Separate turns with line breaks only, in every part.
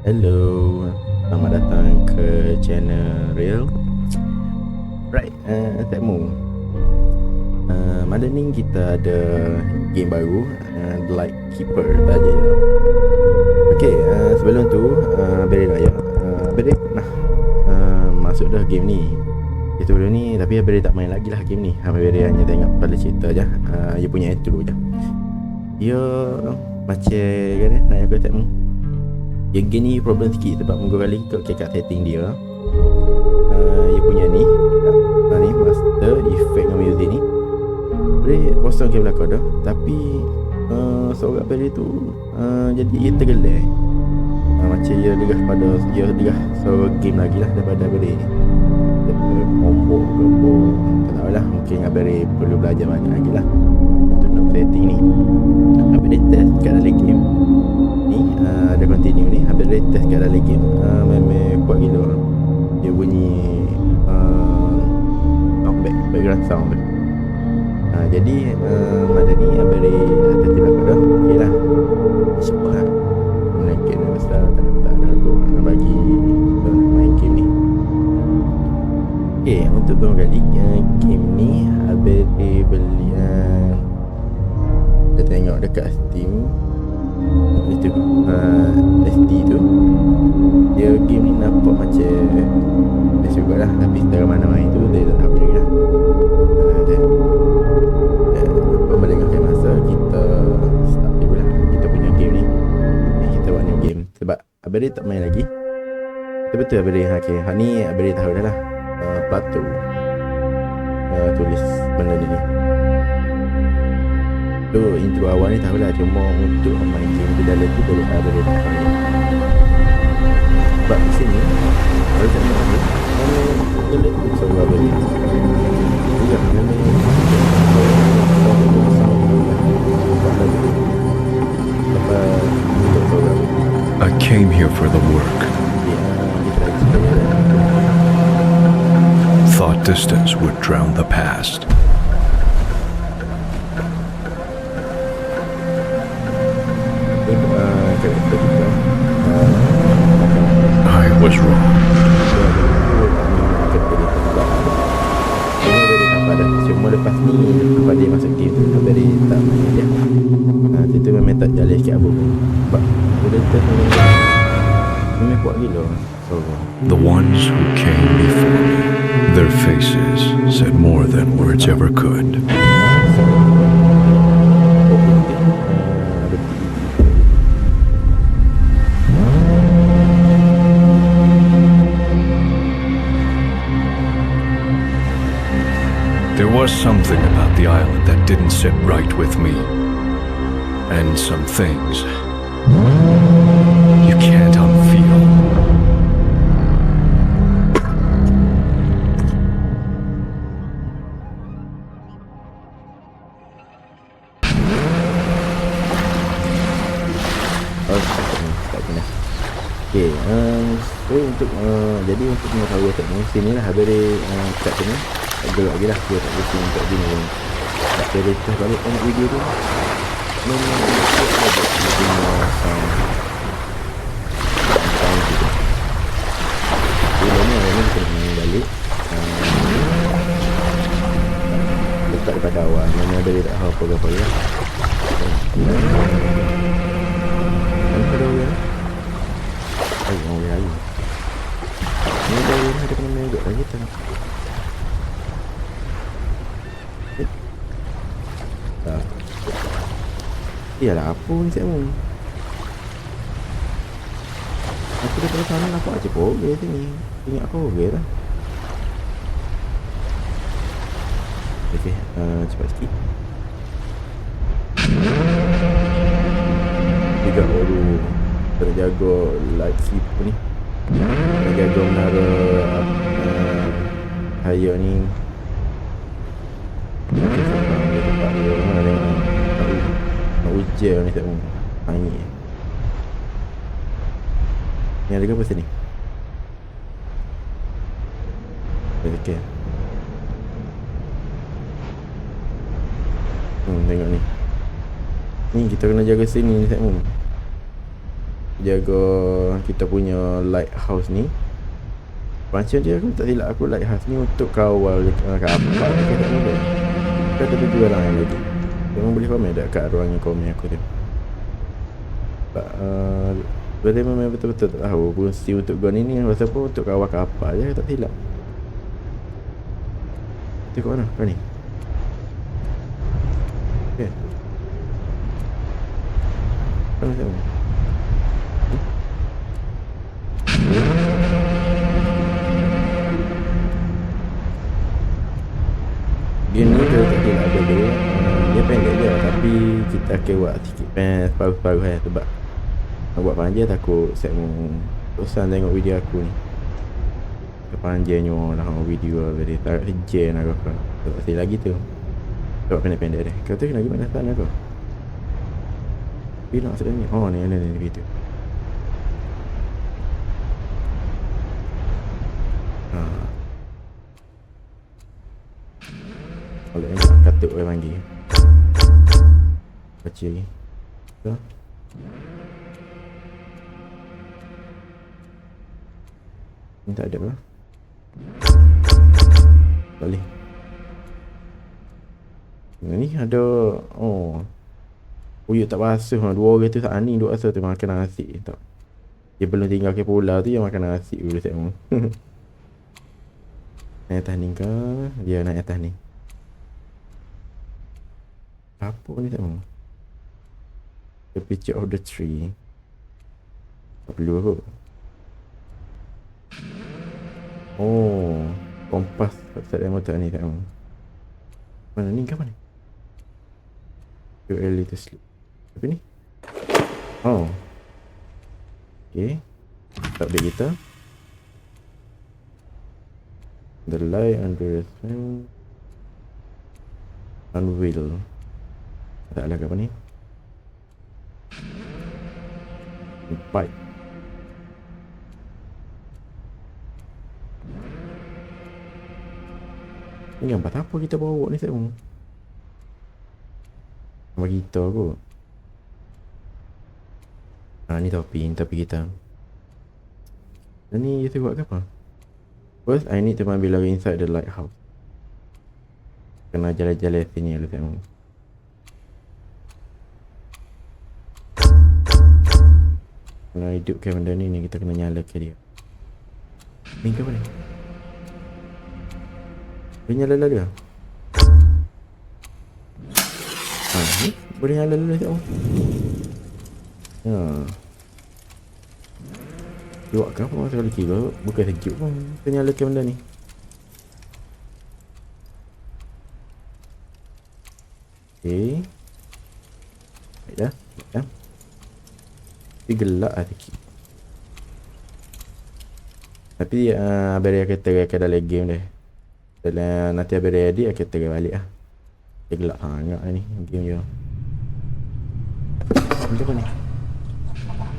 Hello, selamat datang ke channel Real. Right, Tekmu. Malam ni kita ada game baru, The Light Keeper saja ya. Okay, sebelum tu, Abang nak ya. Abang pernah masuk dah game ni. Itu dulu ni, tapi Abang tak main lagi lah game ni. Abang hanya tengok pada cerita je. Dia punya intro je. Dia macam nak aku Tekmu. Yang game ni problem sikit sebab minggu kali ikut kat setting dia. Dia punya ni master effect dengan music ni boleh kosong ke belakang dah. Tapi seorang pada tu jadi tergelai. Macam dia legah pada dia legah seorang game lagi lah daripada boleh combo ke apa. Tak tahulah, mungkin Abang perlu belajar banyak lagi lah untuk nak setting ni. Abang test kat dalam game ni, ada continue ni. Habis dia test kat dalam game, memang kuat gila. Dia bunyi background sound tu. Jadi malam ni Abang ada tiba dah. Okey lah, insyaAllah lah. Mungkin besar tak ada aku bagi main game ni. Okay, untuk dua kali game ni Abang beli dia tengok dekat Steam itu ST tu. Dia game ni nampak macam best juga lah, tapi secara mana main tu dia tak tahu lagi lah. Apa melengahkan masa kita start dulu lah kita punya game ni. Kita buat new game sebab Abang tak main lagi. Betul Abang okay. Hak ni Abang tahu dah lah. Plato tulis benda ni. Tu intro awal ni tahulah, cuma untuk main game di dalam tu boleh ada sebab di sini kalau tak nak ni boleh so boleh juga
I came here for the work. Thought distance would drown the past. I was wrong.
Cuma lepas ni lepas dia masuk game tu Abang tak main dia. Itu memang tak jalan sikit Abu. Sebab dia test memang kuat gila.
The ones who came before me, their faces said more than words ever could. There was something about the island that didn't sit right with me. And some things you can't unfeel.
Okay, so untuk jadi untuk mengetahui teknik sini lah Abang kat sini tak gerak lagi lah. Dia tak boleh untuk gini pun tak boleh test balik tengok video tu. Memang dia guna sound juga. Bila ni kita main balik letak daripada awal. Memang Abang tak tahu apa-apa lah. Daripada awal orang boleh lalu. Ni dah ada kena main juga lagi tak. Iyalah apa ni saya mau. Aku daripada sana nampak je boleh sini. Ingat aku boleh lah. Okay, cepat sikit. 3 baru terjaga light keeper ni. Terjaga menara haya ni. Tempat dia mana tengok nak ujian ni tak mahu angin. Ni ada ke apa sini? Okay. Tengok ni. Ni kita kena jaga sini ni tak mahu. jaga kita punya lighthouse ni. Macam dia aku tak silap aku lighthouse ni untuk kawal kapal ke tak boleh. Kan ada dua orang yang lagi. Memang boleh komen tak kat ruangan komen aku tu. Sebab memang betul-betul tak tahu fungsi untuk gun ni pasal apa untuk kawal kapal je tak silap. Tengok mana kau ni. Okay. Mana tengok. Game ni kalau tak silap ada dia dia pendek je tapi kita akan buat sikit separuh-separuh sebab nak buat panjang takut saya mau bosan tengok video aku ni. Panjangnya lah video very tak sejen aku kan. Tak silap lagi tu. Buat pendek-pendek deh. Kau tu lagi mana sana kau? Bila maksud ni? Oh ni gitu. Kalau ni katuk orang panggil. Baca lagi. So. Ni tak ada apa. Balik. Ni ada uyuk tak basuh. Dua orang tu tak ani duk rasa tu makan nasi tak. Dia belum tinggal ke pulau tu yang makan nasi dulu saya mau. Naik atas ni ke? Dia naik atas ni. Apa ni tak mau? The picture of the tree. Tak perlu aku. Oh, kompas pasal motor ni tak mau. Mana ni ke mana? Too early to sleep. Apa ni? Oh. Okay. Update kita. The light under the sun. Unveil. Tak ada apa ni? Pipe. Ni gambar apa kita bawa ni saya mau? Bagi kita aku. Ni topi kita. Dan ni kita buat ke apa? First, I need to ambil lagi inside the lighthouse. Kena jalan-jalan sini lah saya mau. Kena hidupkan benda ni kita kena nyalakan dia. Ni ke apa ni? Boleh nyala lalu lah. Ni boleh nyala lalu tak? Buat ke apa masa kali kira? Bukan sejuk pun kita nyalakan benda ni. Okay. Baik dah. Tapi gelap lah sikit. Tapi Abang akan terangkan dalam game dia. Dalam nanti Abang ready akan terang balik lah. Dia gelap sangat ni game je. Macam apa ni?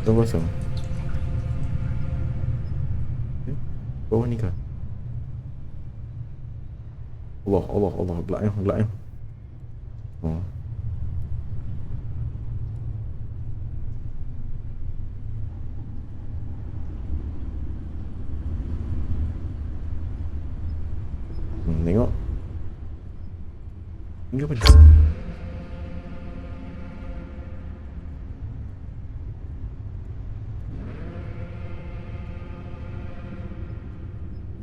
Tunggu kosong. Bawah ni ke? Allah gelapnya. Oh. Tengok. Ini apa ni?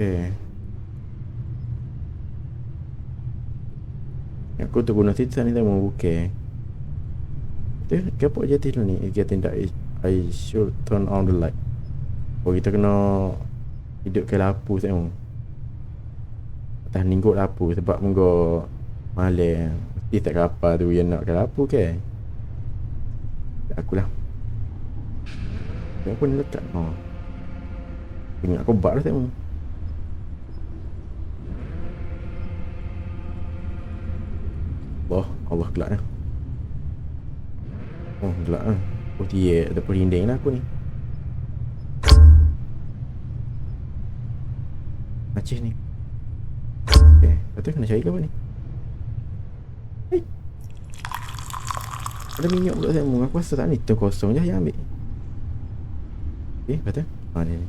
Okay. Aku tu guna situ ni tak mau buka. Tu, kenapa jatuh dulu ni? Getting that I should turn on the light. Oh, kita kena hidupkan lampu saya mau. Atas ninggut lampu sebab munggu malam mesti tak kapal tu yang nak ke lampu ke. Akulah. Aku ni letak. Ingat aku bak lah saya mau. Allah gelap lah. Oh gelap lah. Oh dia ada perinding lah aku ni. Aceh ni. Okay, lepas tu kena cari ke apa ni? Hei, ada minyak pula saya mau. Aku rasa tak ni tu kosong je yang ambil. Betul? Ni.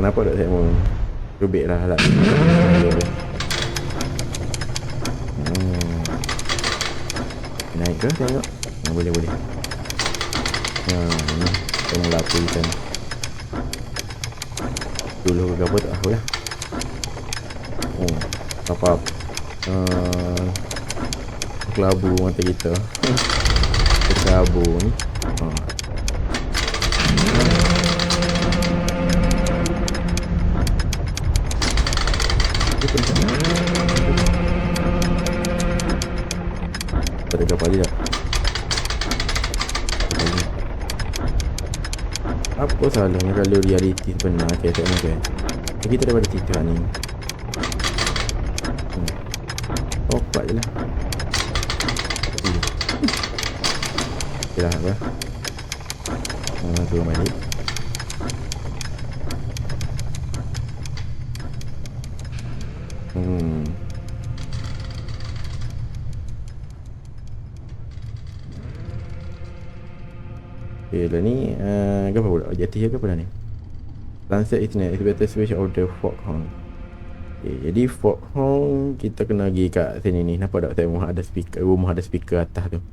Nampak tak saya mau robek lah alat. Naik ke tengok? Boleh. Ni saya mula apa ikan. Dulu ke apa tak tahu lah. Apa kelabu mata kita. Kelabu ni. Ada kapal dia tak? Apa salahnya kalau reality benar kita mungkin. Kita daripada titik ni. Opak je lah. Okay lah apa. Turun balik. Okay lah ni apa pula? Objektif ke apa dah ni? Sunset Internet is better switch of the foghorn. Okay, jadi foghorn kita kena pergi kat sini ni. Nampak tak saya ada speaker, rumah ada speaker atas tu.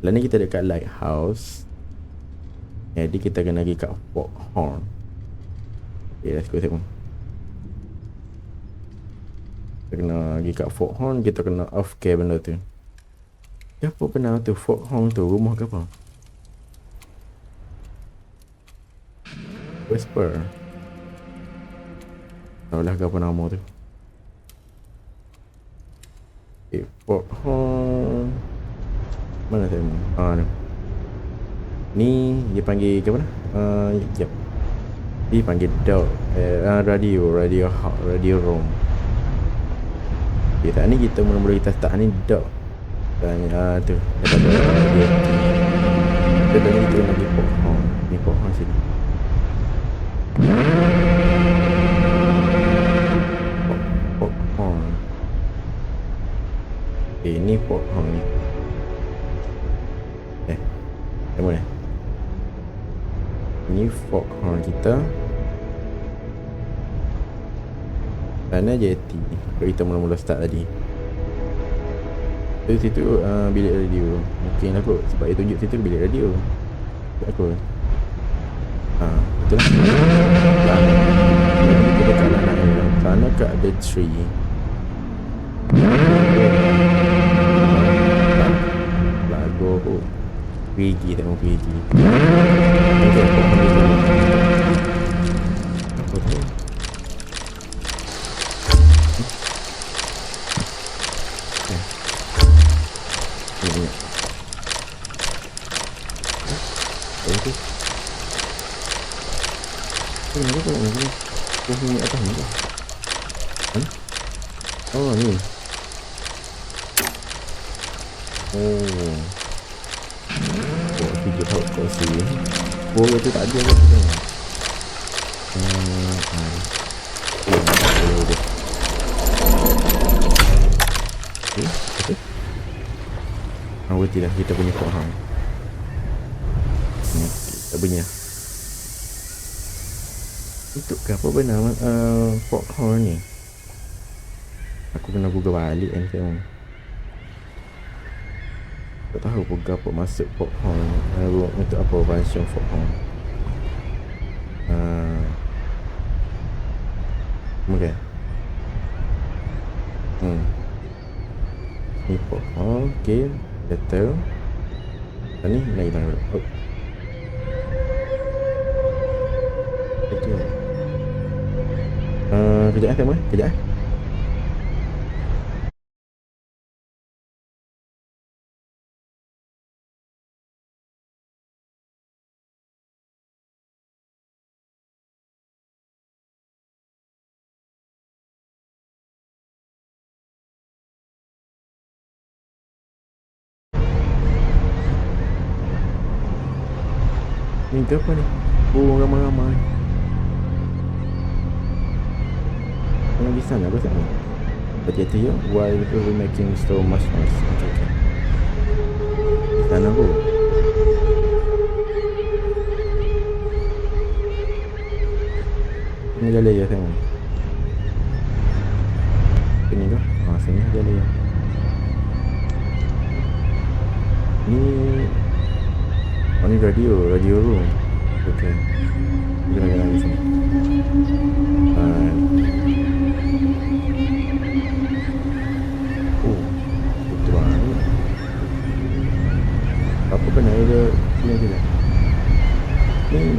Lah ni kita dekat lighthouse. Jadi kita kena pergi kat foghorn. Okay, let's go tengok. Kita kena pergi kat foghorn, kita kena off care benda tu. Apa benar tu foghorn tu? Rumah ke apa? Whisper. Tahulah ke apa nama tu. Okay, foghorn. Mana saya ni. Ni dia panggil ke mana? Jap. Dia panggil dog. Radio room. Okay, tak ni kita mula-mula kita start ni dog. Dan tu daripada dia. Dan ni kita lagi foghorn. Ni foghorn sini. Foghorn. Ni foghorn ni. Mana? Ni foghorn kita. Mana jeti kita mula-mula start tadi. Situ bilik radio. Mungkin lah kot sebab dia tunjuk situ bilik radio. Tak aku. Betul lah. Kita dekat lah nak sana kat the tree. Lagu pergi tak mau pergi. Apa tu? Ini. Itu. Ini apa ni? Ini atas ni. Oh ni. Oh. Video kau sini. Tu tak ada apa tu. Berhenti dah kita punya foghorn. Tak bunyi lah. Untuk ke apa benar foghorn ni? Aku kena google balik kan tengok. Tak tahu pun apa masuk foghorn. Untuk apa function foghorn. Okay. Ni foghorn. Okay. Betul. Ni lagi mana dulu. Betul. Kejap tengok. Kejap. Ni ke apa ni? Oh, ramai-ramai. Yang di sana apa sana? But yet here, while we're making so much noise. Okay. Sana bro. Ini jalan ya saya. Sini kah? Sini jalan ya. Ni radio room. Okay. Kita nak di sini. Betul ni. Apa kena ada sini je. Ni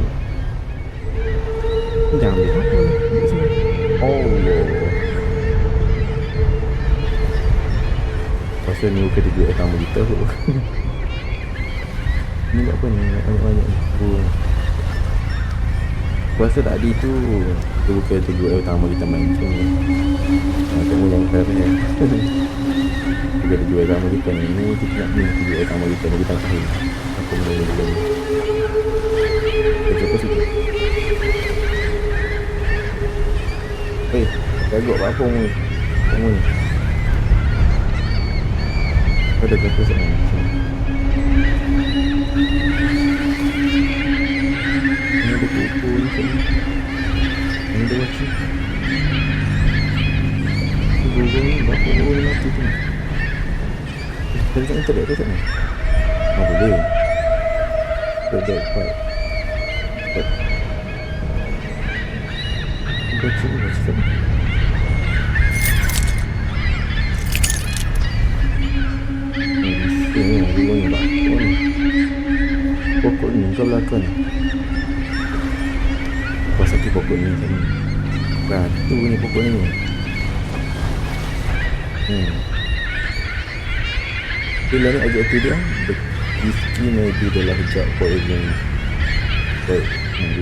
jangan ambil apa ni. Pasal ni bukan duit tamu kita tu. Ni buat apa ni? Banyak-banyak ni. Aku rasa tadi tu dia bukan duit utama kita main tu. Tengok yang kaya ni. Bukan duit utama kita ni. Ni kita nak beli duit utama kita ni. Kita tahu. Aku boleh dulu ni. Kita situ. Jago apa ni? Kamu ni. Ada jago sana. Ini ada buku ni sini. Ini ada waci. Buku ni berapa buku ni mati tu? Tentang internet ke sana? Boleh. Boleh buat. Waci sana. Pokok ni kau belakang ni. Kau sakit pokok ni tadi. Batu ni pokok ni. Bila ni ajak tu dia. This key may be the last job for even. But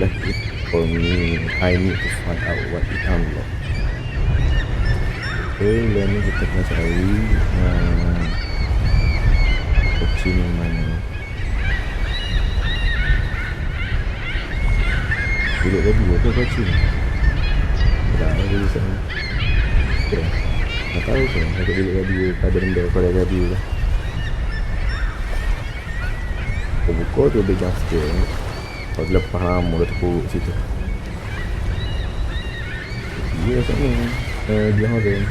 left it for me. I need to find out what it unlock. Bila ni kita kena cari. Opsi yang mana? Bilik radio ke opsi ni? Tak ada di sana. Tak tahu ke? Ada bilik radio, ada benda pada radio lah. Kau buka tu ada jump scare. Kau lepas lama dah terpuruk situ. Dia sana. Dia horror.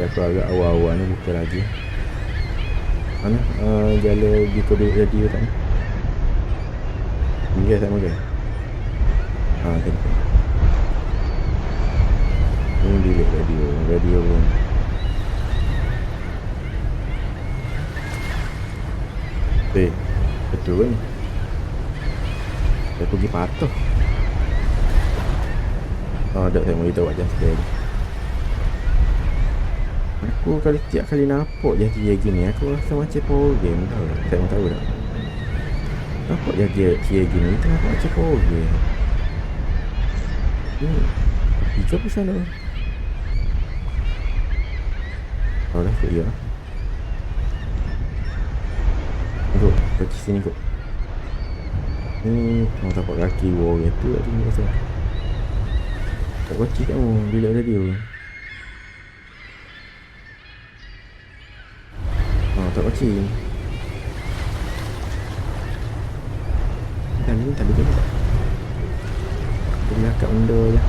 Aku agak awal-awal ni buka lagi. Mana? Jalan pergi ke bilik radio tak ni? Ni sama ke? Tengok. Ini bilik radio. Radio room. Betul kan? Saya pergi patah. Tak saya beritahu wajah sekali. Aku tiap kali nampak jadi gini, aku rasa macam power game tau. Saya pun tahu tak. Nampak jadi gini, itu nampak macam power game. Hijau pun sana. Oh dah kot ya. Tengok, kaki sini kot. Mau tapak kaki wall tu tak tinggal rasa. Tak kocik kamu, bilik radio. Tak kocik. Dan ni tak boleh. Boleh akak benda je.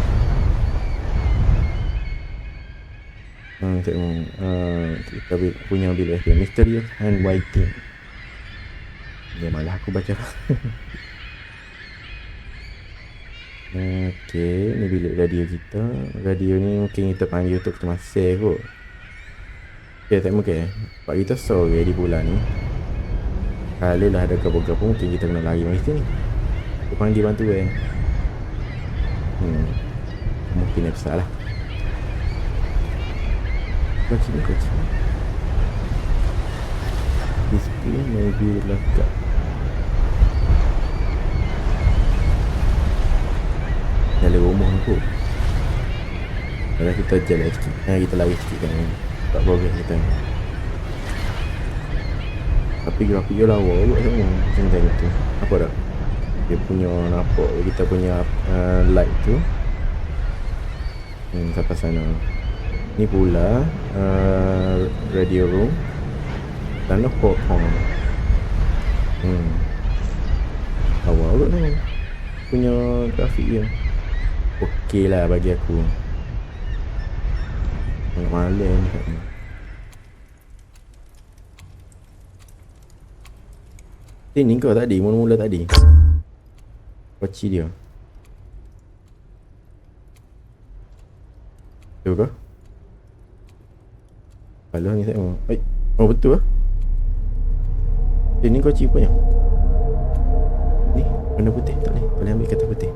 Tengok. Kita punya bilik dia. Mysterious Handwriting. Dia malah aku baca. Okey, ni bilik radio kita. Radio ni mungkin kita panggil untuk kita masih kot. Okay, tak mungkin. Pak kita sore di bulan ni. Kalau lah ada gabung-gabung, mungkin kita kena lari mari sini. Aku panggil bantu mungkin nak salah. Kocik. Display maybe lekat. Jalan rumah aku. Kalau kita jalan sikit. Kita lari sikit kan. Tak progress kita. Tapi grafik dia lawa juga semua. Macam tengok tu. Apa tak? Dia punya nampak kita punya light tu. Sampai sana. Ni pula radio room. Tanah pohon. Awal kot tu punya grafik dia. Okey lah bagi aku. Tengok malam ni kat ni. Sini kau tadi, mula-mula tadi. Koci dia. Betul ke? Alah ni saya mau. Oh betul lah. Ni koci punya. Ni warna putih. Tak boleh ambil kata putih.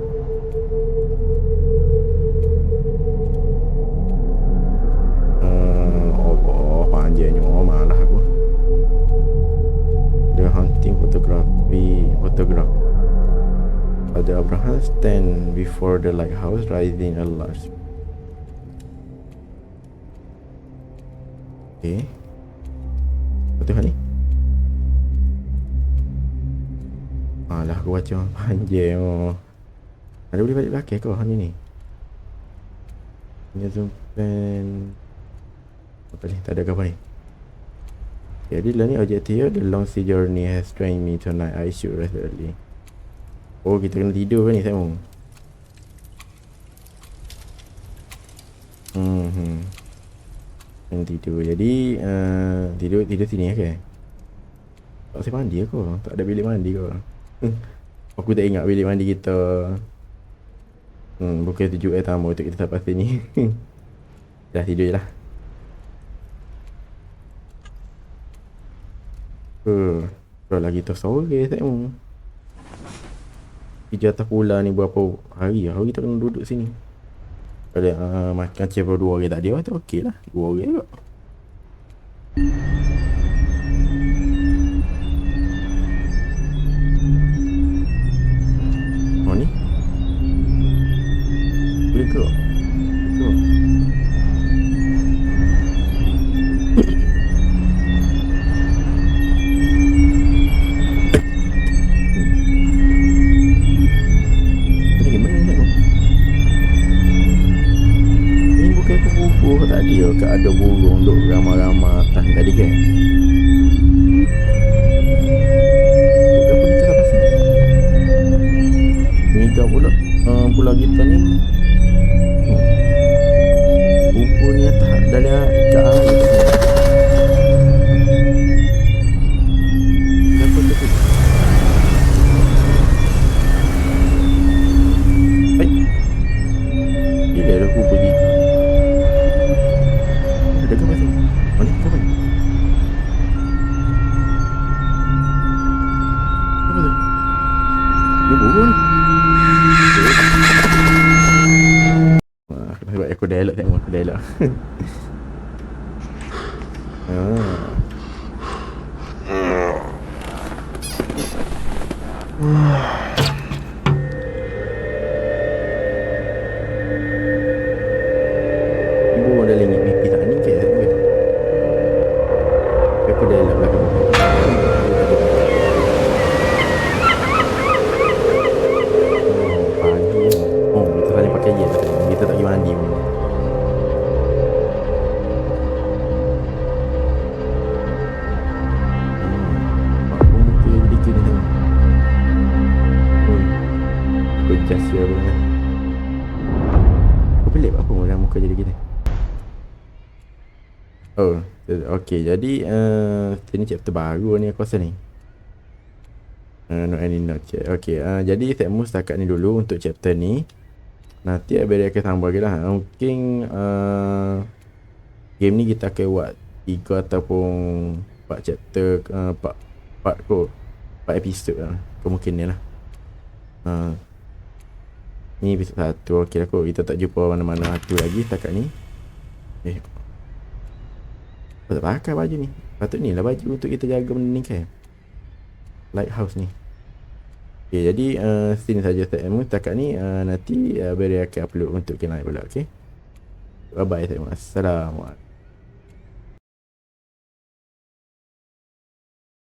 Oh panjangnya. Malah aku. The hunting photograph. Father Abraham stand before the lighthouse rising a large. Okay. Betul kan ni? Alah aku baca panjang oh. Ada boleh balik belakang kau ni ni. Punya zoom plan. Apa ni? Tak ada apa ni. Jadi lah ni objektif dia. The long sea journey has trained me tonight. I should rest early. Oh kita kena tidur kan ni saya mau. Kena tidur. Jadi tidur sini ke? Tak saya mandi aku. Tak ada bilik mandi kau. Aku tak ingat bilik mandi kita. Bukan tujuh tamu untuk kita sampai sini. Dah tidur je lah. Kalau lagi tu sore saya mau. Di atas pula ni berapa hari kita kena duduk sini. Kalau makan cebol 2 hari tak ada tu okey lah. 2 hari juga. Oh ni boleh ke? Betul. Tadi ada burung duk ramai-ramai atas ni tadi kan. Kenapa kita tak pasal ni kau pula pulau kita ni kumpul ni atas dari ikat air. Kenapa tu? Bila dah aku pergi aku dialog tengok aku dialog. Ibu ada lengit pipi tak ni ke? Aku dialog belakang. Kita tak pergi mandi pun. Aku muka dikit ni tengok. Aku just share pun kan. Aku pelik apa pun muka jadi gini. Oh, okay. Jadi ini chapter baru ni aku rasa ni. No any note. Okay, jadi saya mau setakat ni dulu untuk chapter ni. Nanti abang akan sambung lagi lah. Mungkin game ni kita akan buat 3 ataupun 4 chapter, 4 episod lah. Kemungkinan lah. Ni episod 1. Ok lah kot. Kita tak jumpa mana-mana tu lagi setakat ni. Tak pakai baju ni. Patut ni lah baju untuk kita jaga benda ni kan. Lighthouse ni. Okay, jadi sini saja setakat ni. Nanti Barry akan upload untuk kita lain pula. Okay, bye bye. Assalamualaikum.